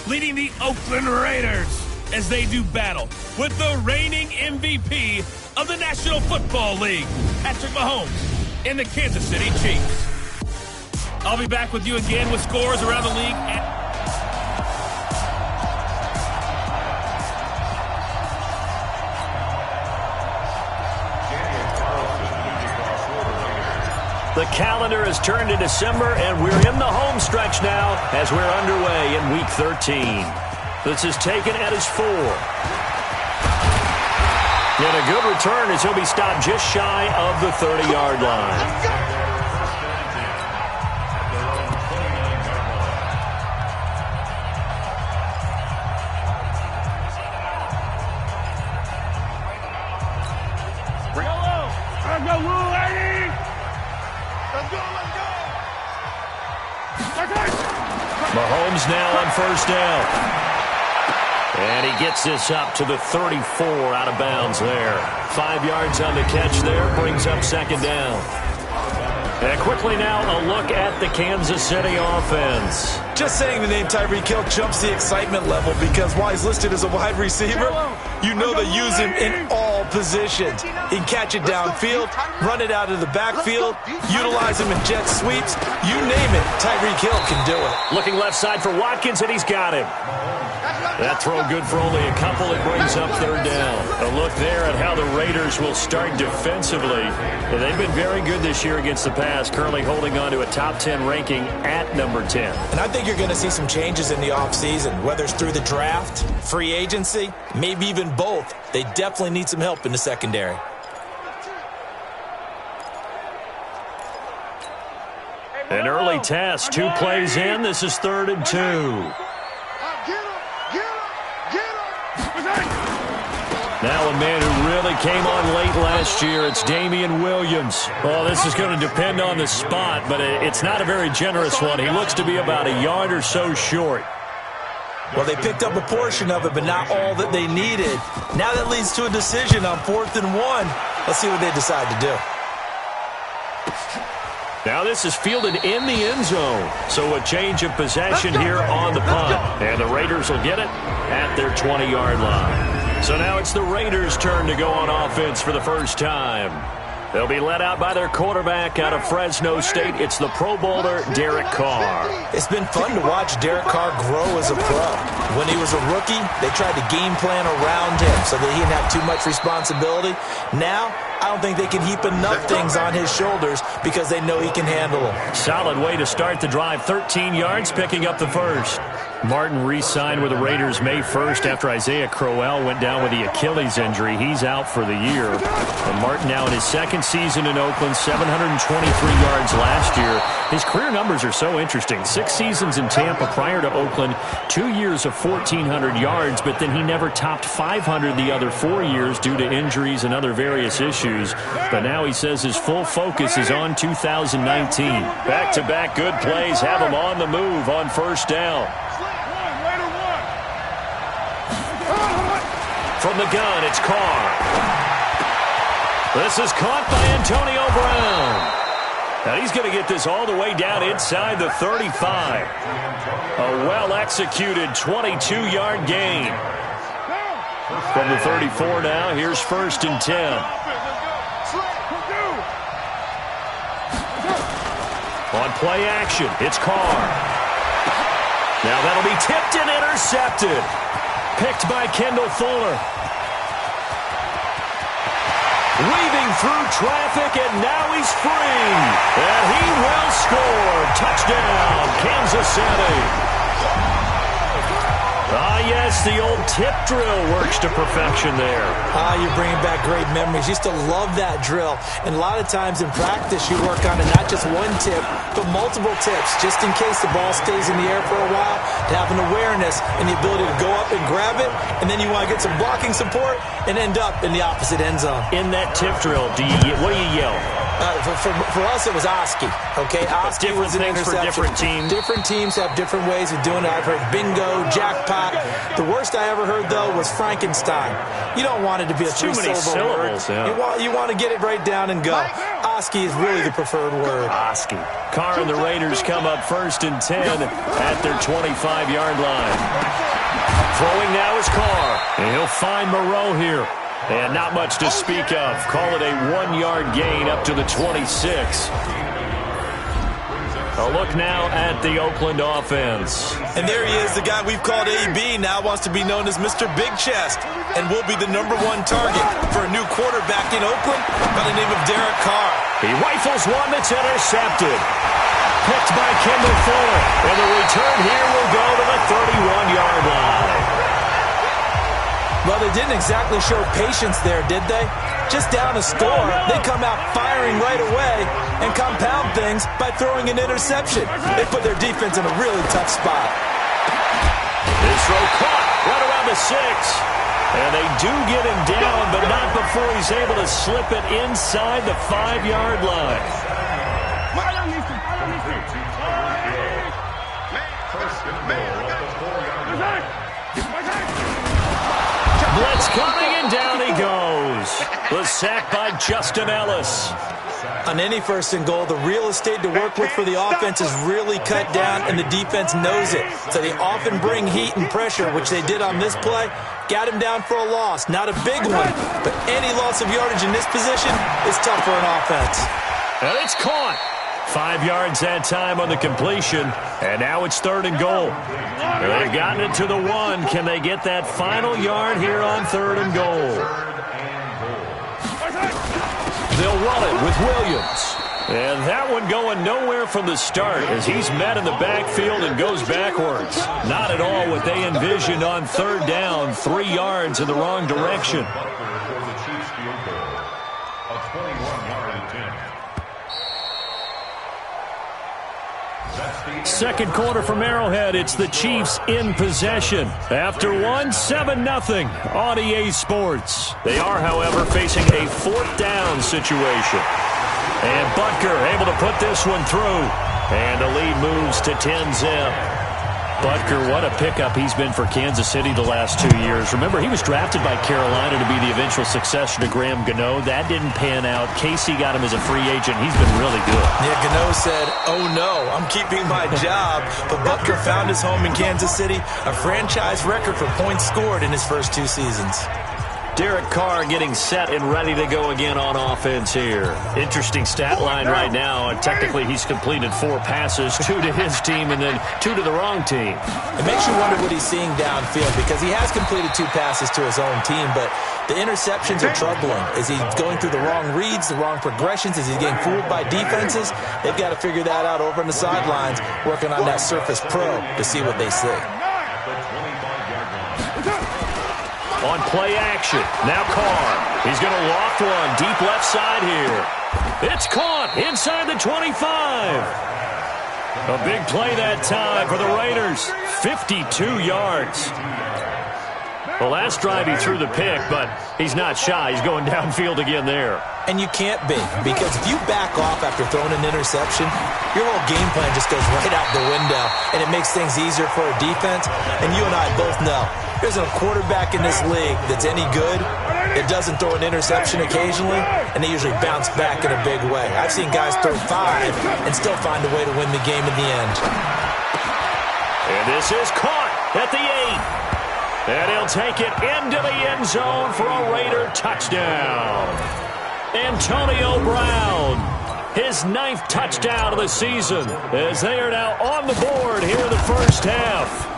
leading the Oakland Raiders as they do battle with the reigning MVP of the National Football League, Patrick Mahomes, and the Kansas City Chiefs. I'll be back with you again with scores around the league. The calendar has turned to December, and we're in the home stretch now as we're underway in Week 13. This is taken at his 4. And a good return as he'll be stopped just shy of the 30-yard line. Mahomes now on first down. And he gets this up to the 34 out of bounds there. 5 yards on the catch there, brings up second down. And quickly now, a look at the Kansas City offense. Just saying the name Tyreek Hill jumps the excitement level because while he's listed as a wide receiver, you know they use him in all positions. He can catch it downfield, run it out of the backfield, utilize him in jet sweeps. You name it, Tyreek Hill can do it. Looking left side for Watkins, and he's got him. That throw good for only a couple. It brings up third down. A look there at how the Raiders will start defensively. And they've been very good this year against the pass, currently holding on to a top 10 ranking at number 10. And I think you're going to see some changes in the offseason, whether it's through the draft, free agency, maybe even both. They definitely need some help in the secondary. An early test, 2 plays in. This is 3rd and 2. Now a man who really came on late last year, it's Damian Williams. Oh, this is going to depend on the spot, but it's not a very generous one. He looks to be about a yard or so short. Well, they picked up a portion of it, but not all that they needed. Now that leads to a decision on 4th and 1. Let's see what they decide to do. Now this is fielded in the end zone. So a change of possession here on the punt. And the Raiders will get it at their 20-yard line. So now it's the Raiders' turn to go on offense for the first time. They'll be led out by their quarterback out of Fresno State. It's the Pro Bowler, Derek Carr. It's been fun to watch Derek Carr grow as a pro. When he was a rookie, they tried to game plan around him so that he didn't have too much responsibility. Now, I don't think they can heap enough things on his shoulders because they know he can handle them. Solid way to start the drive. 13 yards, picking up the first. Martin re-signed with the Raiders May 1st after Isaiah Crowell went down with the Achilles injury. He's out for the year. And Martin now in his second season in Oakland, 723 yards last year. His career numbers are so interesting. 6 seasons in Tampa prior to Oakland, 2 years of 1,400 yards, but then he never topped 500 the other 4 years due to injuries and other various issues. But now he says his full focus is on 2019. Back-to-back good plays have him on the move on first down. From the gun, it's Carr. This is caught by Antonio Brown. Now he's going to get this all the way down inside the 35. A well-executed 22-yard gain. From the 34 now, here's 1st and 10. On play action, it's Carr. Now that'll be tipped and intercepted. Picked by Kendall Fuller. Weaving through traffic, and now he's free. And he will score. Touchdown, Kansas City. Ah, yes, the old tip drill works to perfection there. You're bringing back great memories. Used to love that drill. And a lot of times in practice, you work on it, not just one tip, but multiple tips, just in case the ball stays in the air for a while, to have an awareness and the ability to go up and grab it, and then you want to get some blocking support and end up in the opposite end zone. In that tip drill, what do you yell? For us, it was Oski. Okay, Oski was an things interception. for different teams. Different teams have different ways of doing it. I've heard bingo, jackpot. The worst I ever heard, though, was Frankenstein. You don't want it to be a three-syllable word. Yeah. You want to get it right down and go. Oski is really the preferred word. Oski. Carr and the Raiders come up 1st and 10 at their 25-yard line. Throwing now is Carr. And he'll find Moreau here. And not much to speak of. Call it a 1-yard gain up to the 26. A look now at the Oakland offense. And there he is, the guy we've called AB, now wants to be known as Mr. Big Chest, and will be the #1 target for a new quarterback in Oakland by the name of Derek Carr. He rifles one that's intercepted. Picked by Kendall Fuller. And the return here will go to the 31-yard line. Well, they didn't exactly show patience there, did they? Just down a score, they come out firing right away and compound things by throwing an interception. They put their defense in a really tough spot. This throw caught right around the 6. And they do get him down, but not before he's able to slip it inside the 5-yard line. Blitz coming, and down he goes. The sack by Justin Ellis. On any 1st and goal, the real estate to work with for the offense is really cut down, and the defense knows it. So they often bring heat and pressure, which they did on this play. Got him down for a loss. Not a big one, but any loss of yardage in this position is tough for an offense. And it's caught. 5 yards that time on the completion, and now it's 3rd and goal. They've gotten it to the 1. Can they get that final yard here on 3rd and goal? They'll run it with Williams. And that one going nowhere from the start as he's met in the backfield and goes backwards. Not at all what they envisioned on 3rd down, 3 yards in the wrong direction. Second quarter from Arrowhead, it's the Chiefs in possession. After 1, 7-0 on EA Sports. They are, however, facing a 4th down situation. And Butker able to put this one through. And the lead moves to 10-zip. Butker, what a pickup he's been for Kansas City the last 2 years. Remember, he was drafted by Carolina to be the eventual successor to Graham Gano. That didn't pan out. Casey got him as a free agent. He's been really good. Yeah, Gano said, oh no, I'm keeping my job. But Butker found his home in Kansas City, a franchise record for points scored in his first 2 seasons. Derek Carr getting set and ready to go again on offense here. Interesting stat line right now. Technically, he's completed 4 passes, 2 to his team and then 2 to the wrong team. It makes you wonder what he's seeing downfield because he has completed 2 passes to his own team, but the interceptions are troubling. Is he going through the wrong reads, the wrong progressions? Is he getting fooled by defenses? They've got to figure that out over on the sidelines, working on that Surface Pro to see what they see. On play action, now Carr. He's going to loft one deep left side here. It's caught inside the 25. A big play that time for the Raiders. 52 yards. The last drive he threw the pick, but he's not shy. He's going downfield again there. And you can't be, because if you back off after throwing an interception, your whole game plan just goes right out the window, and it makes things easier for a defense. And you and I both know, there's a quarterback in this league that's any good that doesn't throw an interception occasionally, and they usually bounce back in a big way. I've seen guys throw 5 and still find a way to win the game in the end. And this is caught at the 8. And he'll take it into the end zone for a Raider touchdown. Antonio Brown, his 9th touchdown of the season, as they are now on the board here in the first half.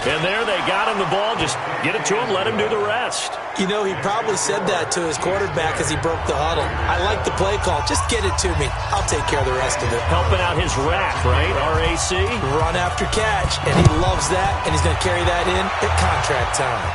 And there they got him the ball. Just get it to him, let him do the rest. You know, he probably said that to his quarterback as he broke the huddle. I like the play call. Just get it to me. I'll take care of the rest of it. Helping out his rack, right? RAC. Run after catch, and he loves that, and he's going to carry that in at contract time.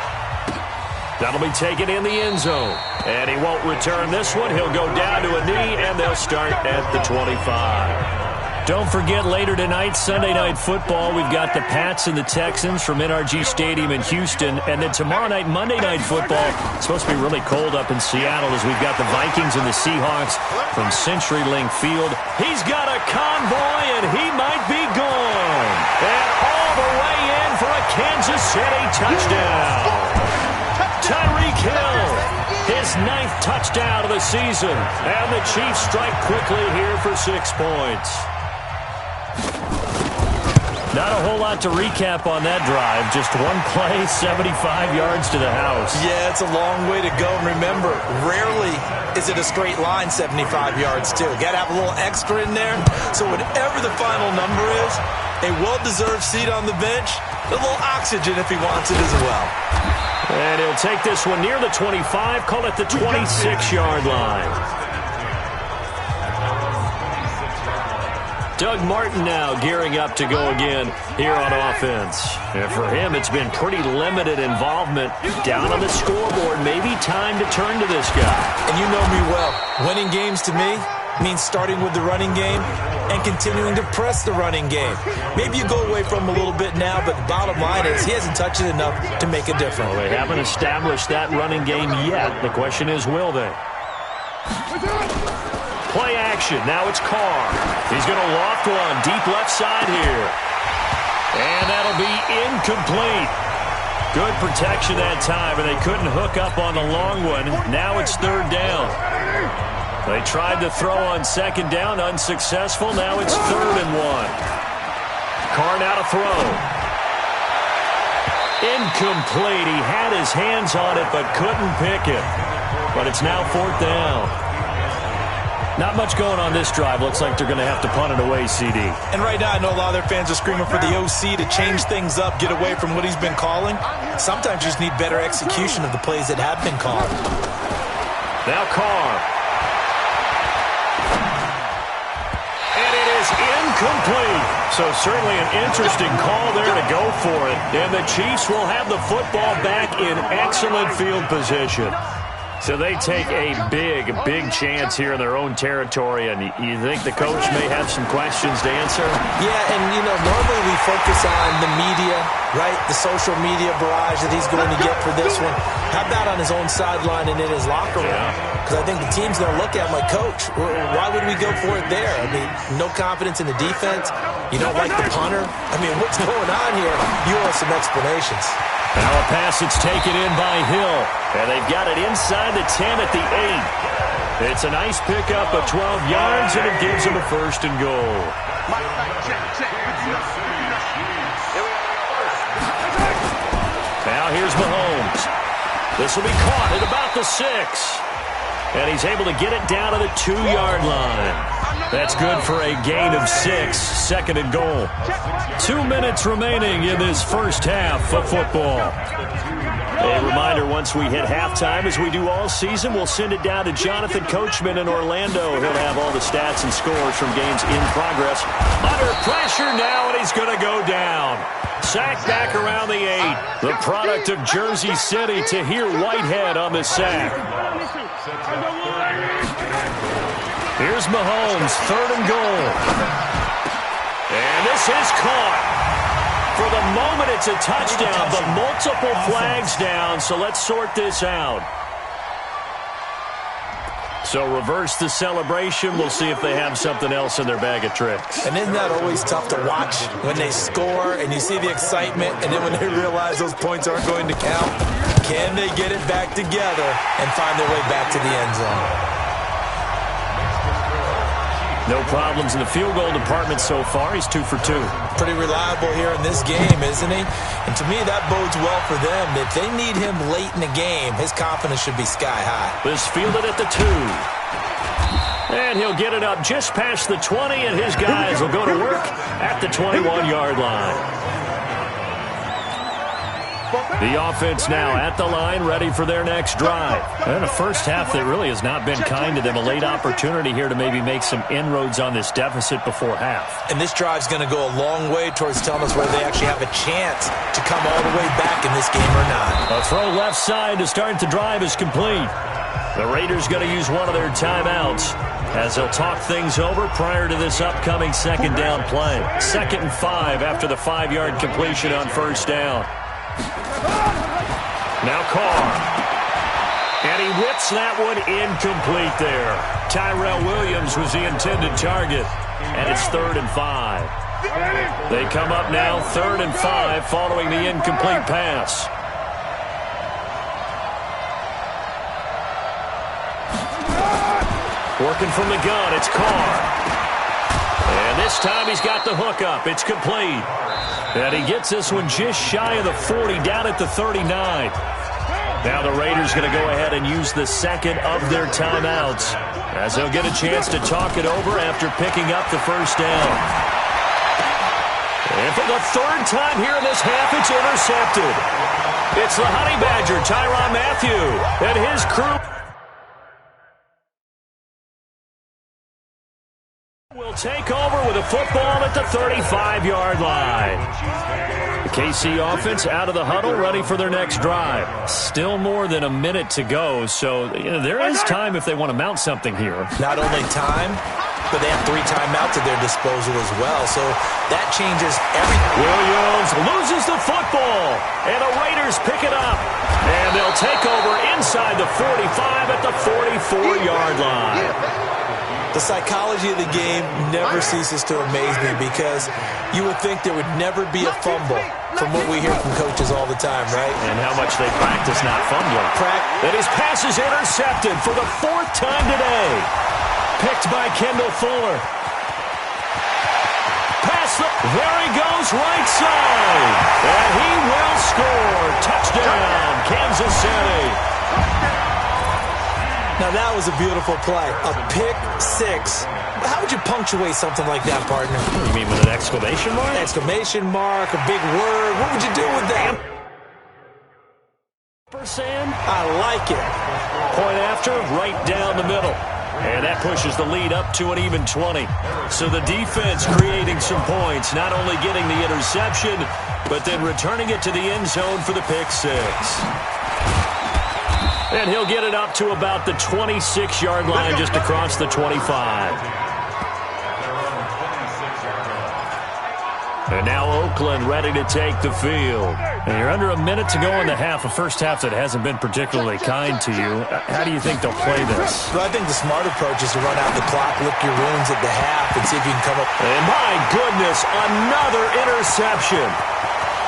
That'll be taken in the end zone. And he won't return this one. He'll go down to a knee, and they'll start at the 25. Don't forget, later tonight, Sunday Night Football, we've got the Pats and the Texans from NRG Stadium in Houston. And then tomorrow night, Monday Night Football, it's supposed to be really cold up in Seattle as we've got the Vikings and the Seahawks from CenturyLink Field. He's got a convoy, and he might be gone. And all the way in for a Kansas City touchdown. Tyreek Hill, his 9th touchdown of the season. And the Chiefs strike quickly here for 6 points. Not a whole lot to recap on that drive. Just one play, 75 yards to the house. Yeah, it's a long way to go. And remember, rarely is it a straight line 75 yards, too. Got to have a little extra in there. So whatever the final number is, a well-deserved seat on the bench, a little oxygen if he wants it as well. And he'll take this one near the 25, call it the 26-yard line. Doug Martin now gearing up to go again here on offense. And for him, it's been pretty limited involvement down on the scoreboard. Maybe time to turn to this guy. And you know me well. Winning games to me means starting with the running game and continuing to press the running game. Maybe you go away from him a little bit now, but the bottom line is he hasn't touched it enough to make a difference. Well, they haven't established that running game yet. The question is, will they? Play action. Now it's Carr. He's going to loft one deep left side here. And that'll be incomplete. Good protection that time, and they couldn't hook up on the long one. Now it's 3rd down. They tried to throw on 2nd down, unsuccessful. Now it's 3rd and 1. Carr now to throw. Incomplete. He had his hands on it but couldn't pick it. But it's now 4th down. Not much going on this drive. Looks like they're going to have to punt it away, CD. And right now, I know a lot of their fans are screaming for the OC to change things up, get away from what he's been calling. Sometimes you just need better execution of the plays that have been called. Now Carr. And it is incomplete. So certainly an interesting call there to go for it. And the Chiefs will have the football back in excellent field position. So they take a big chance here in their own territory, and you think the coach may have some questions to answer? Yeah, and, normally we focus on the media, right, the social media barrage that he's going to get for this one. How about on his own sideline and in his locker room? Because I think the team's going to look at him like, Coach, why would we go for it there? I mean, no confidence in the defense. You don't like the punter. I mean, what's going on here? You want some explanations. Now a pass that's taken in by Hill. And they've got it inside the 10 at the 8. It's a nice pickup of 12 yards, and it gives them a 1st and goal. Now here's Mahomes. This will be caught at about the 6. And he's able to get it down to the 2-yard line. That's good for a gain of 6, 2nd and goal. 2 minutes remaining in this first half of football. A reminder, once we hit halftime, as we do all season, we'll send it down to Jonathan Coachman in Orlando. He'll have all the stats and scores from games in progress. Under pressure now, and he's going to go down. Sack back around the 8. The product of Jersey City, Tahir Whitehead on the sack. Here's Mahomes, 3rd and goal. And this is caught. For the moment, it's a touchdown, but multiple flags down, so let's sort this out. So reverse the celebration. We'll see if they have something else in their bag of tricks. And isn't that always tough to watch when they score and you see the excitement, and then when they realize those points aren't going to count? Can they get it back together and find their way back to the end zone? No problems in the field goal department so far. He's 2 for 2. Pretty reliable here in this game, isn't he? And to me, that bodes well for them. If they need him late in the game, his confidence should be sky high. This fielded at the 2. And he'll get it up just past the 20, and his guys will go to work at the 21-yard line. The offense now at the line, ready for their next drive. And the first half, that really has not been kind to them. A late opportunity here to maybe make some inroads on this deficit before half. And this drive's going to go a long way towards telling us whether they actually have a chance to come all the way back in this game or not. A throw left side to start the drive is complete. The Raiders going to use one of their timeouts as they'll talk things over prior to this upcoming second down play. 2nd and 5 after the 5-yard completion on first down. Now Carr. And he whips that one incomplete there. Tyrell Williams was the intended target. And it's 3rd and 5. They come up now 3rd and 5 following the incomplete pass. Working from the gun, it's Carr. And this time he's got the hook up. It's complete. And he gets this one just shy of the 40, down at the 39. Now the Raiders going to go ahead and use the second of their timeouts as they'll get a chance to talk it over after picking up the first down. And for the 3rd time here in this half, it's intercepted. It's the Honey Badger, Tyrann Mathieu, and his crew will take over with a football at the 35-yard line. The KC offense out of the huddle, ready for their next drive. Still more than a minute to go, so there is time if they want to mount something here. Not only time, but they have 3 timeouts at their disposal as well, so that changes everything. Williams loses the football, and the Raiders pick it up. And they'll take over inside the 45 at the 44-yard line. The psychology of the game never ceases to amaze me because you would think there would never be a fumble from what we hear from coaches all the time, right? And how much they practice not fumbling. And his pass is intercepted for the 4th time today. Picked by Kendall Fuller. There he goes, right side. And he will score. Touchdown, Kansas City. Now, that was a beautiful play. A pick 6. How would you punctuate something like that, partner? You mean with an exclamation mark? Exclamation mark, a big word. What would you do with that? I like it. Point after, right down the middle. And that pushes the lead up to an even 20. So the defense creating some points, not only getting the interception, but then returning it to the end zone for the pick 6. And he'll get it up to about the 26-yard line just across the 25. And now Oakland ready to take the field. And you're under a minute to go in the half, a first half that hasn't been particularly kind to you. How do you think they'll play this? Well, I think the smart approach is to run out the clock, lick your wounds at the half, and see if you can come up. And my goodness, another interception.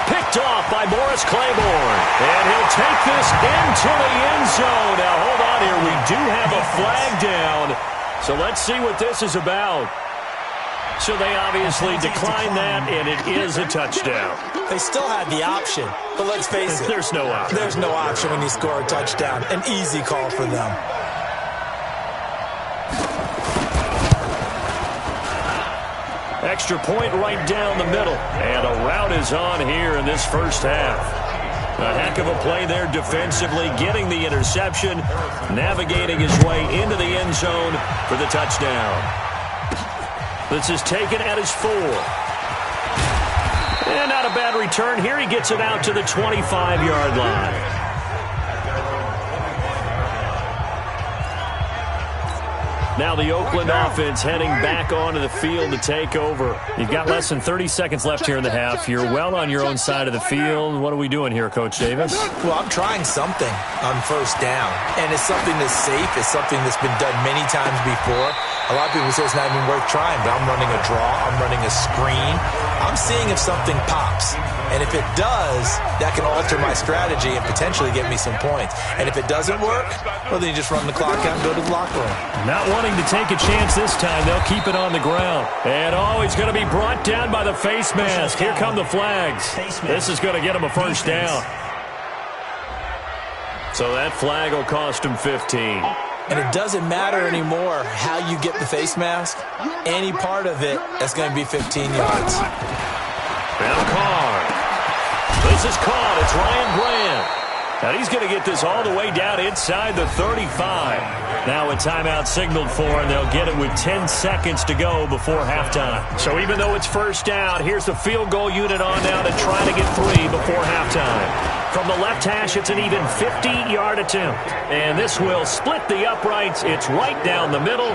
Picked off by Morris Claiborne. And he'll take this into the end zone. Now, hold on here. We do have a flag down. So let's see what this is about. So they obviously declined that, and it is a touchdown. They still had the option, but let's face it. There's no option. There's no option when you score a touchdown. An easy call for them. Extra point right down the middle. And a rout is on here in this first half. A heck of a play there defensively, getting the interception, navigating his way into the end zone for the touchdown. This is taken at his 4. And not a bad return here. He gets it out to the 25-yard line. Now the Oakland offense heading back onto the field to take over. You've got less than 30 seconds left here in the half. You're well on your own side of the field. What are we doing here, Coach Davis? Well, I'm trying something on first down, and it's something that's safe. It's something that's been done many times before. A lot of people say it's not even worth trying, but I'm running a draw. I'm running a screen. I'm seeing if something pops. And if it does, that can alter my strategy and potentially get me some points. And if it doesn't work, well, then you just run the clock out and go to the locker room. Not wanting to take a chance this time. They'll keep it on the ground. And, he's going to be brought down by the face mask. Here come the flags. This is going to get him a first down. So that flag will cost him 15. And it doesn't matter anymore how you get the face mask. Any part of it, that's going to be 15 yards. Now Carr. This is caught. It's Ryan Grant. Now he's going to get this all the way down inside the 35. Now a timeout signaled for, and they'll get it with 10 seconds to go before halftime. So even though it's first down, here's the field goal unit on now to try to get 3 before halftime. from the left hash, it's an even 50-yard attempt. And this will split the uprights. It's right down the middle.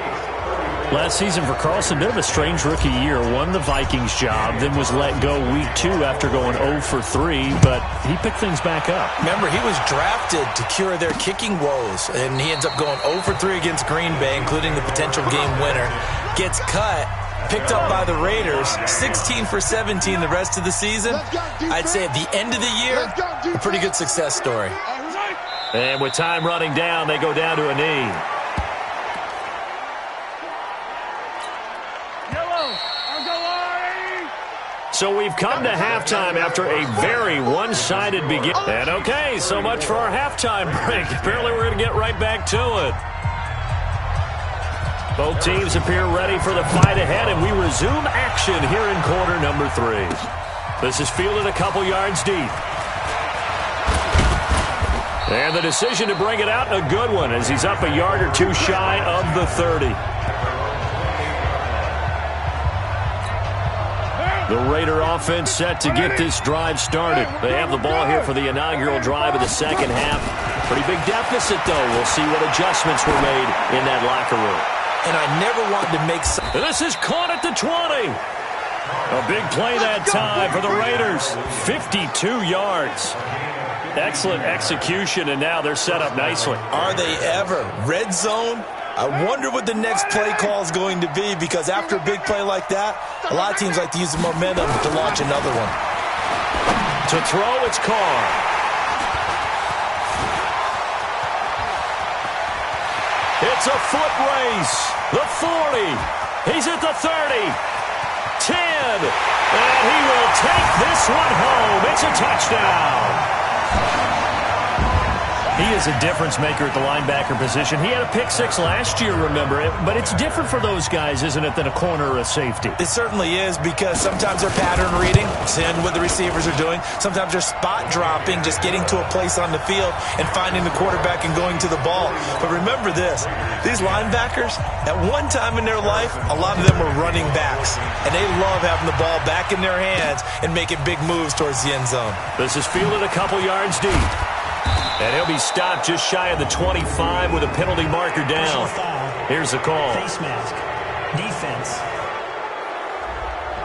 Last season for Carlson, bit of a strange rookie year. Won the Vikings job, then was let go week 2 after going 0 for 3, but he picked things back up. Remember, he was drafted to cure their kicking woes, and he ends up going 0 for 3 against Green Bay, including the potential game winner. Gets cut, picked up by the Raiders, 16 for 17 the rest of the season. I'd say at the end of the year, a pretty good success story. And with time running down, they go down to a knee. So we've come to halftime after a very one-sided beginning. And okay, so much for our halftime break. Apparently we're going to get right back to it. Both teams appear ready for the fight ahead, and we resume action here in quarter number 3. This is fielded a couple yards deep. And the decision to bring it out, a good one, as he's up a yard or two shy of the 30. The Raider offense set to get this drive started. They have the ball here for the inaugural drive of the second half. Pretty big deficit, though. We'll see what adjustments were made in that locker room. And I never wanted to make some... This is caught at the 20. A big play that time for the Raiders. 52 yards. Excellent execution, and now they're set up nicely. Are they ever? Red zone? I wonder what the next play call is going to be, because after a big play like that, a lot of teams like to use the momentum to launch another one. To throw, it's Carr. It's a foot race. The 40. He's at the 30. 10. And he will take this one home. It's a touchdown. He is a difference maker at the linebacker position. He had a pick 6 last year, remember it. But it's different for those guys, isn't it, than a corner or a safety? It certainly is, because sometimes they're pattern reading, seeing what the receivers are doing. Sometimes they're spot dropping, just getting to a place on the field and finding the quarterback and going to the ball. But remember this, these linebackers, at one time in their life, a lot of them were running backs. And they love having the ball back in their hands and making big moves towards the end zone. This is fielded a couple yards deep. And he'll be stopped just shy of the 25 with a penalty marker down. Here's the call. Face mask. Defense.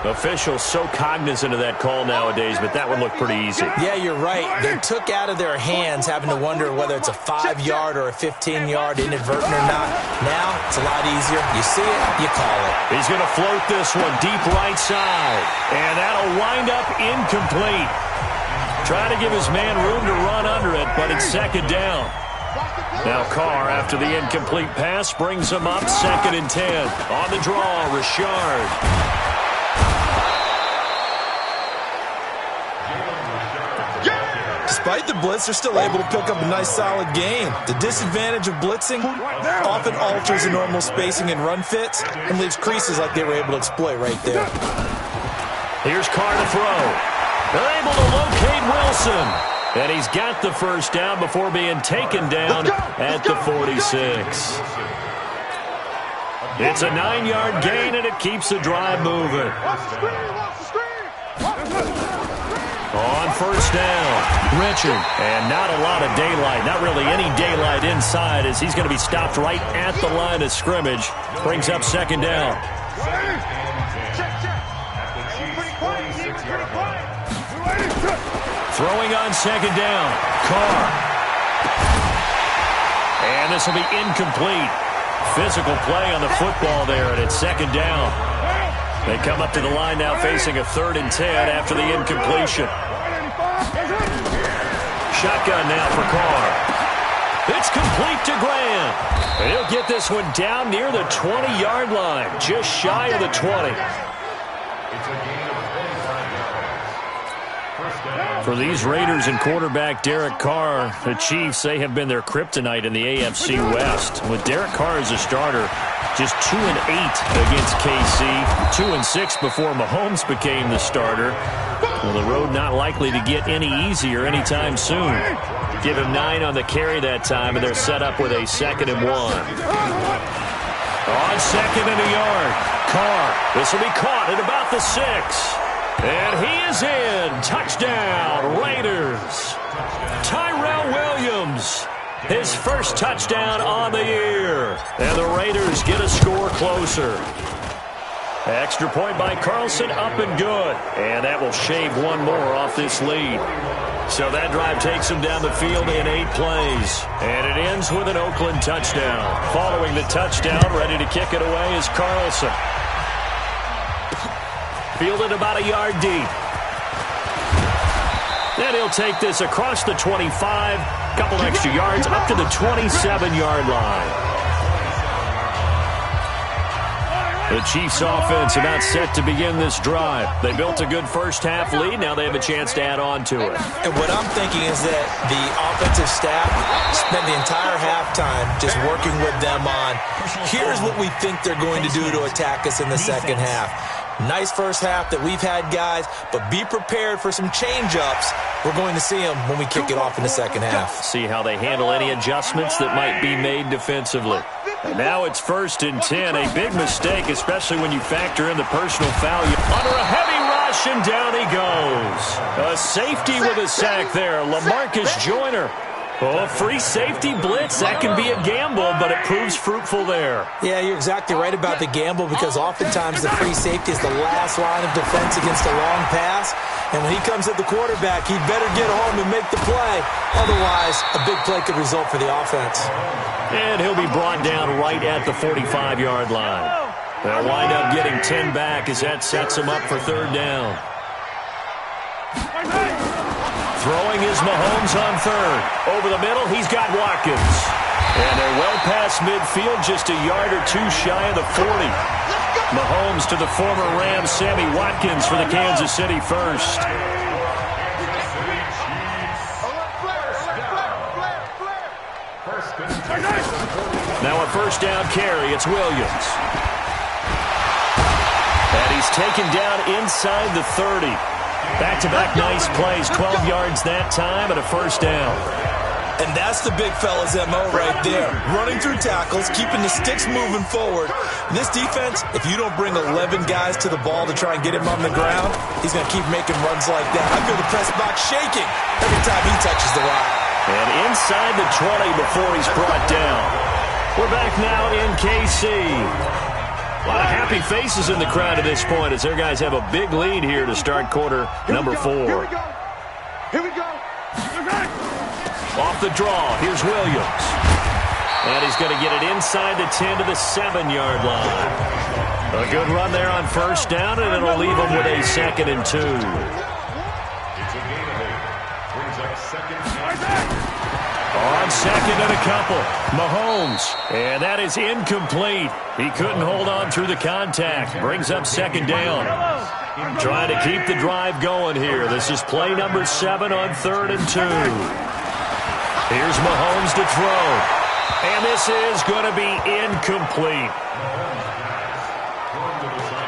Officials so cognizant of that call nowadays, but that would look pretty easy. Yeah, you're right. They took out of their hands, having to wonder whether it's a 5-yard or a 15-yard, inadvertent or not. Now, it's a lot easier. You see it, you call it. He's going to float this one deep right side. And that'll wind up incomplete. Trying to give his man room to run under it, but it's second down. Now Carr, after the incomplete pass, brings him up 2nd and 10. On the draw, Richard. Despite the blitz, they're still able to pick up a nice, solid gain. The disadvantage of blitzing often alters the normal spacing and run fits and leaves creases like they were able to exploit right there. Here's Carr to throw. They're able to locate Wilson. And he's got the first down before being taken down at the 46. It's a 9-yard gain, and it keeps the drive moving. On first down, Richard. And not a lot of daylight, not really any daylight inside, as he's going to be stopped right at the line of scrimmage. Brings up second down. Throwing on second down, Carr. And this will be incomplete. Physical play on the football there, and it's second down. They come up to the line now facing a 3rd and 10 after the incompletion. Shotgun now for Carr. It's complete to Graham. And he'll get this one down near the 20-yard line, just shy of the 20. For these Raiders and quarterback Derek Carr, the Chiefs, they have been their kryptonite in the AFC West. With Derek Carr as a starter, just 2-8 against KC, 2-6 before Mahomes became the starter. Well, the road not likely to get any easier anytime soon. Give him 9 on the carry that time, and they're set up with a 2nd and 1. On 2nd and a yard, Carr. This will be caught at about the 6. And he is in. Touchdown, Raiders. his first touchdown on the year. And the Raiders get a score closer. Extra point by Carlson, up and good. And that will shave one more off this lead. So that drive takes them down the field in 8 plays. And it ends with an Oakland touchdown. Following the touchdown, ready to kick it away is Carlson. Fielded about a yard deep. Then he'll take this across the 25, couple extra yards up to the 27-yard line. The Chiefs offense about set to begin this drive. They built a good first-half lead. Now they have a chance to add on to it. And what I'm thinking is that the offensive staff spent the entire halftime just working with them on, here's what we think they're going to do to attack us in the second half. Nice first half that we've had, guys, but be prepared for some change-ups. We're going to see them when we kick it off in the second half. See how they handle any adjustments that might be made defensively. And now it's 1st and 10. A big mistake, especially when you factor in the personal foul. Under a heavy rush, and down he goes. A safety with a sack there. LaMarcus Joyner. Oh, free safety blitz. That can be a gamble, but it proves fruitful there. Yeah, you're exactly right about the gamble because oftentimes the free safety is the last line of defense against a long pass. And when he comes at the quarterback, he better get home and make the play. Otherwise, a big play could result for the offense. And he'll be brought down right at the 45-yard line. They'll wind up getting 10 back as that sets him up for 3rd down. Throwing is Mahomes on 3rd. Over the middle, he's got Watkins. And they're well past midfield, just a yard or 2 shy of the 40. Mahomes to the former Ram, Sammy Watkins for the Kansas City first. Now a 1st down carry, it's Williams. And he's taken down inside the 30. Back-to-back nice plays, 12 yards that time and a 1st down. And that's the big fella's MO right there. Running through tackles, keeping the sticks moving forward. This defense, if you don't bring 11 guys to the ball to try and get him on the ground, he's going to keep making runs like that. I feel the press box shaking every time he touches the rock. And inside the 20 before he's brought down. We're back now in KC. A lot of happy faces in the crowd at this point as their guys have a big lead here to start quarter number 4. Here we go. Off the draw, here's Williams. And he's going to get it inside the 10 to the 7-yard line. A good run there on 1st down, and it'll leave him with a 2nd and 2. On 2nd and a couple, Mahomes. And that is incomplete. He couldn't hold on through the contact. Brings up 2nd down. Trying to keep the drive going here. This is play number 7 on 3rd and 2. Here's Mahomes to throw. And this is going to be incomplete.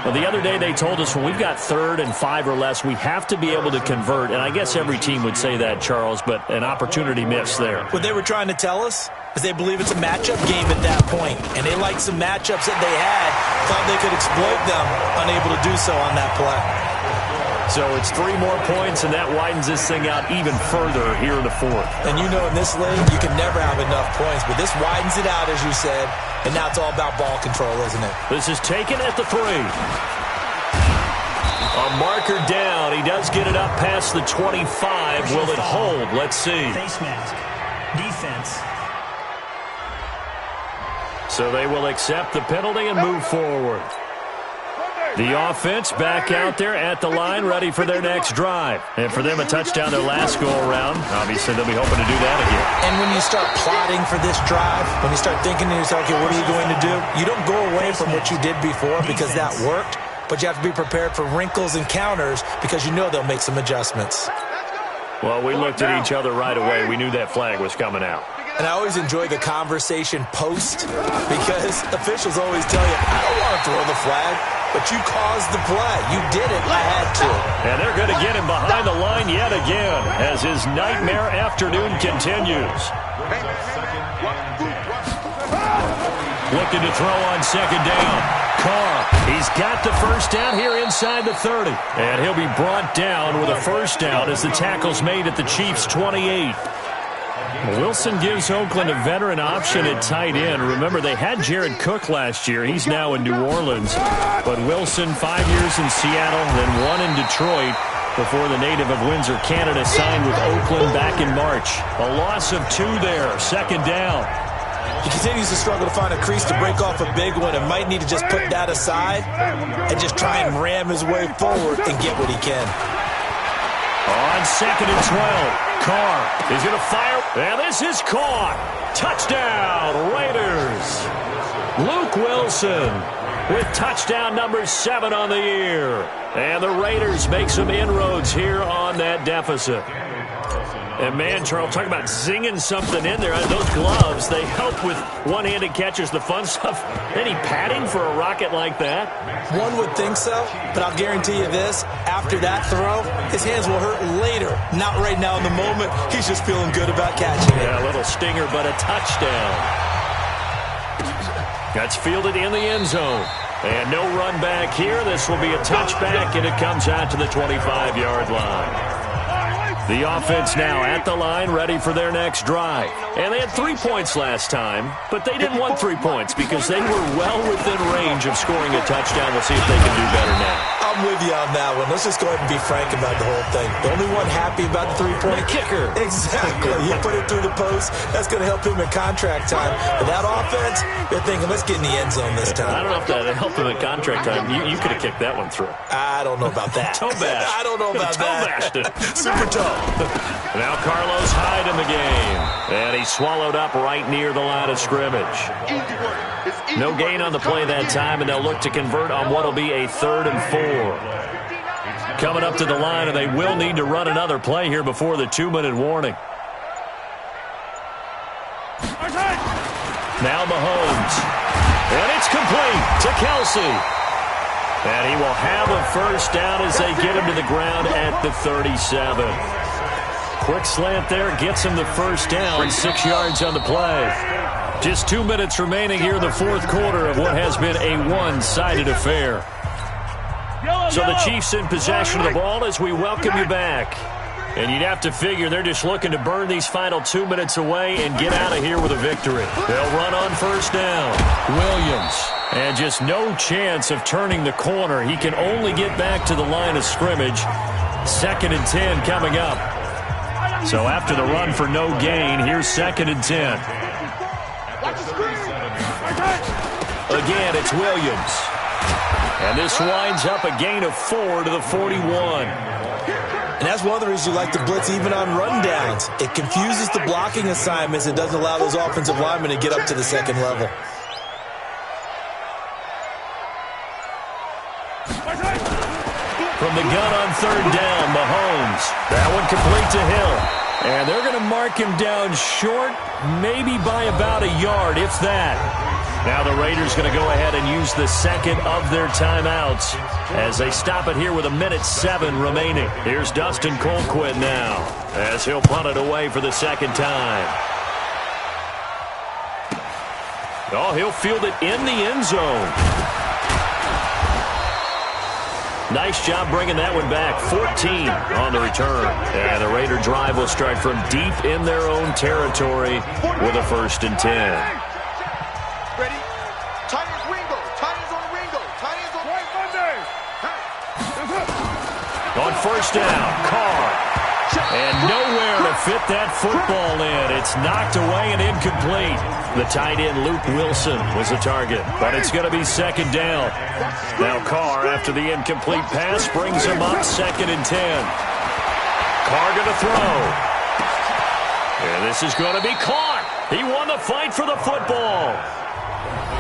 Well, the other day they told us when we've got 3rd and 5 or less, we have to be able to convert. And I guess every team would say that, Charles, but an opportunity missed there. What they were trying to tell us is they believe it's a matchup game at that point. And they liked some matchups that they had, thought they could exploit them, unable to do so on that play. So it's 3 more points, and that widens this thing out even further here in the 4th. And you know in this league, you can never have enough points. But this widens it out, as you said. And now it's all about ball control, isn't it? This is taken at the 3. A marker down. He does get it up past the 25. Will it hold? Let's see. Face mask. Defense. So they will accept the penalty and move forward. The offense back out there at the line, ready for their next drive. And for them, a touchdown their last go-around. Obviously, they'll be hoping to do that again. And when you start plotting for this drive, when you start thinking to yourself, okay, what are you going to do? You don't go away from what you did before because that worked, but you have to be prepared for wrinkles and counters because you know they'll make some adjustments. Well, we looked at each other right away. We knew that flag was coming out. And I always enjoy the conversation post because officials always tell you, I don't want to throw the flag, but you caused the play. You did it. I had to. And they're going to get him behind the line yet again as his nightmare afternoon continues. Looking to throw on 2nd down. Carr, he's got the 1st down here inside the 30. And he'll be brought down with a 1st down as the tackle's made at the Chiefs' 28. Wilson gives Oakland a veteran option at tight end. Remember, they had Jared Cook last year. He's now in New Orleans. But Wilson, 5 years in Seattle, then 1 in Detroit before the native of Windsor, Canada, signed with Oakland back in March. A loss of 2 there, second down. He continues to struggle to find a crease to break off a big one and might need to just put that aside and just try and ram his way forward and get what he can. On 2nd and 12, Carr is going to fire. And this is caught. Touchdown, Raiders. Luke Wilson with touchdown number 7 on the year. And the Raiders make some inroads here on that deficit. And, man, Charles, talk about zinging something in there. Those gloves, they help with one-handed catches, the fun stuff. Any padding for a rocket like that? One would think so, but I'll guarantee you this. After that throw, his hands will hurt later. Not right now in the moment. He's just feeling good about catching it. Yeah, a little stinger, but a touchdown. That's fielded in the end zone. And no run back here. This will be a touchback, and it comes out to the 25-yard line. The offense now at the line, ready for their next drive. And they had 3 points last time, but they didn't want 3 points because they were well within range of scoring a touchdown. We'll see if they can do better now. I'm with you on that one. Let's just go ahead and be frank about the whole thing. The only one happy about the 3-point kicker. Exactly. He put it through the post. That's going to help him in contract time. But that offense, they're thinking, let's get in the end zone this time. I don't know if that helped him in contract time. You could have kicked that one through. I don't know about that. Toe bash. I don't know about toe that. bashed it. Super toe. Now Carlos Hyde in the game. And he's swallowed up right near the line of scrimmage. No gain on the play that time, and they'll look to convert on what will be a 3rd and 4. Coming up to the line, and they will need to run another play here before the 2-minute warning. Now Mahomes. And it's complete to Kelsey. And he will have a first down as they get him to the ground at the 37. Quick slant there, gets him the first down, 6 yards on the play. Just 2 minutes remaining here in the 4th quarter of what has been a one-sided affair. So the Chiefs in possession of the ball as we welcome you back. And you'd have to figure they're just looking to burn these final 2 minutes away and get out of here with a victory. They'll run on first down. Williams. And just no chance of turning the corner. He can only get back to the line of scrimmage. 2nd and 10 coming up. So after the run for no gain, here's 2nd and 10. Again, it's Williams. And this winds up a gain of 4 to the 41. And that's one of the reasons you like to blitz even on rundowns. It confuses the blocking assignments and doesn't allow those offensive linemen to get up to the second level. From the gun on 3rd down, Mahomes. That one complete to Hill. And they're going to mark him down short, maybe by about a yard, if that. Now the Raiders going to go ahead and use the second of their timeouts as they stop it here with 1:07 remaining. Here's Dustin Colquitt now as he'll punt it away for the second time. Oh, he'll field it in the end zone. Nice job bringing that one back. 14 on the return. And the Raider drive will start from deep in their own territory with a 1st and 10. Ready? Tight ends Ringo. Tight ends on Ringo. Tight ends on White Monday. On first down, Carr. And nowhere to fit that football in. It's knocked away and incomplete. The tight end, Luke Wilson, was the target. But it's going to be 2nd down. Now Carr, after the incomplete pass, brings him up 2nd and 10. Carr going to throw. And this is going to be caught. He won the fight for the football.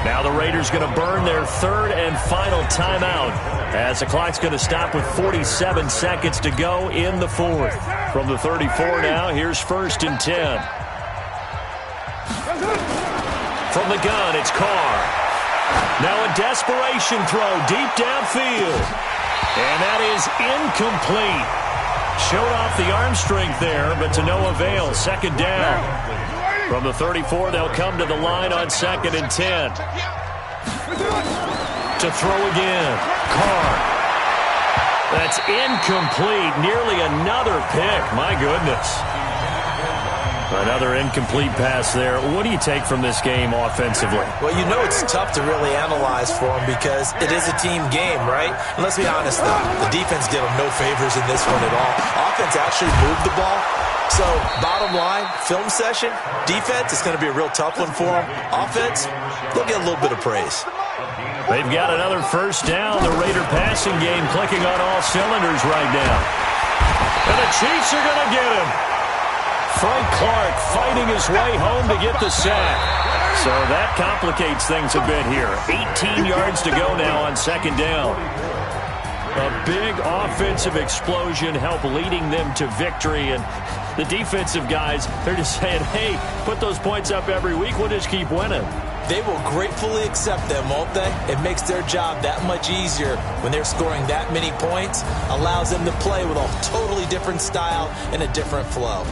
Now the Raiders going to burn their 3rd and final timeout as the clock's going to stop with 47 seconds to go in the 4th. From the 34 now, here's 1st and 10. From the gun, it's Carr. Now a desperation throw deep downfield. And that is incomplete. Showed off the arm strength there, but to no avail. 2nd down. From the 34, they'll come to the line on 2nd and 10. To throw again. Carr. That's incomplete. Nearly another pick. My goodness. Another incomplete pass there. What do you take from this game offensively? Well, you know it's tough to really analyze for them because it is a team game, right? And let's be honest, though. The defense did them no favors in this one at all. Offense actually moved the ball. So, bottom line, film session, defense, it's going to be a real tough one for them. Offense, they'll get a little bit of praise. They've got another first down. The Raider passing game clicking on all cylinders right now. And the Chiefs are going to get him. Frank Clark fighting his way home to get the sack. So that complicates things a bit here. 18 yards to go now on second down. A big offensive explosion helped leading them to victory. And the defensive guys, they're just saying, hey, put those points up every week. We'll just keep winning. They will gratefully accept them, won't they? It makes their job that much easier when they're scoring that many points. Allows them to play with a totally different style and a different flow.